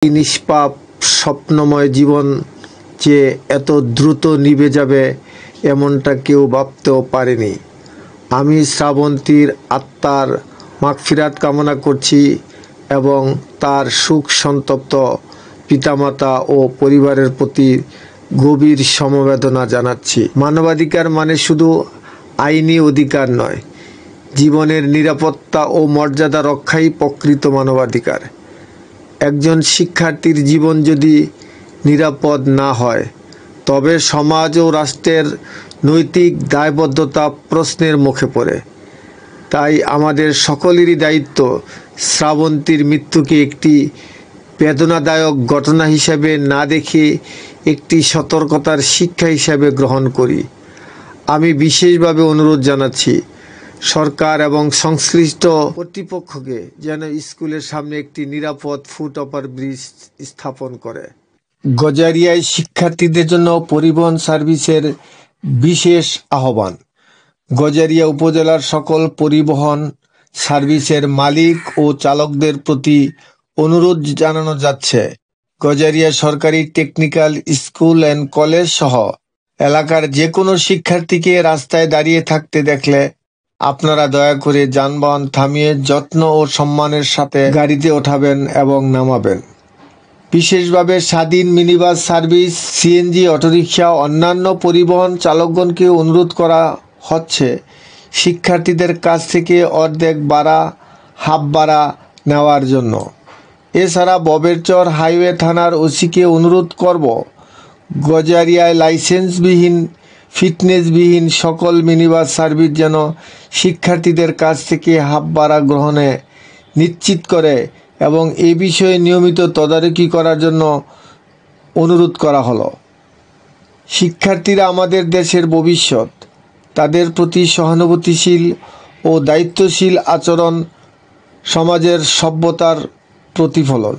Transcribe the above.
এই নিষ্পাপ স্বপ্নময় জীবন যে এত দ্রুত নিভে যাবে এমনটা কেউ ভাবতেও পারেনি। আমি শ্রাবন্তীর আত্মার মাগফিরাত কামনা করছি এবং তার শোক সন্তপ্ত পিতামাতা ও পরিবারের প্রতি গভীর সমবেদনা জানাচ্ছি। মানবাধিকার মানে শুধু আইনি অধিকার নয়, জীবনের নিরাপত্তা ও মর্যাদা রক্ষাই প্রকৃত মানবাধিকার। একজন শিক্ষার্থীর জীবন যদি নিরাপদ না হয় তবে সমাজ ও রাষ্ট্রের নৈতিক দায়বদ্ধতা প্রশ্নের মুখে পড়ে। তাই আমাদের সকলেরই দায়িত্ব শ্রাবন্তীর মৃত্যুকে একটি বেদনাদায়ক ঘটনা হিসেবে না দেখে একটি সতর্কতার শিক্ষা হিসেবে গ্রহণ করি। আমি বিশেষভাবে অনুরোধ জানাচ্ছি সরকার এবং সংশ্লিষ্ট কর্তৃপক্ষকে যেন স্কুলের সামনে একটি নিরাপদ ফুট ওভার ব্রিজ স্থাপন করে। গজারিয়ায় শিক্ষার্থীদের জন্য পরিবহন সার্ভিসের বিশেষ আহ্বান। গজারিয়া উপজেলার সকল পরিবহন সার্ভিসের মালিক ও চালকদের প্রতি অনুরোধ জানানো যাচ্ছে, গজারিয়া সরকারি টেকনিক্যাল স্কুল অ্যান্ড কলেজ সহ এলাকার যে কোনো শিক্ষার্থীকে রাস্তায় দাঁড়িয়ে থাকতে দেখলে আপনারা দয়া করে যানবাহন থামিয়ে যত্ন ও সম্মানের সাথে গাড়িতে ওঠাবেন এবং নামাবেন। বিশেষভাবে স্বাধীন মিনিবাস সার্ভিস, সিএনজি, অটোরিকশা, অন্যান্য পরিবহন চালকগণকে অনুরোধ করা হচ্ছে শিক্ষার্থীদের কাছ থেকে অর্ধেক ভাড়া, হাফ ভাড়া নেওয়ার জন্য। এছাড়া ববেরচর হাইওয়ে থানার ওসিকে অনুরোধ করব গজারিয়ায় লাইসেন্সবিহীন, ফিটনেসবিহীন সকল মিনিবাস সার্ভিস যেন শিক্ষার্থীদের কাছ থেকে হাফ ভাড়া গ্রহণে নিশ্চিত করে এবং এ বিষয়ে নিয়মিত তদারকি করার জন্য অনুরোধ করা হলো। শিক্ষার্থীরা আমাদের দেশের ভবিষ্যৎ, তাদের প্রতি সহানুভূতিশীল ও দায়িত্বশীল আচরণ সমাজের সভ্যতার প্রতিফলন।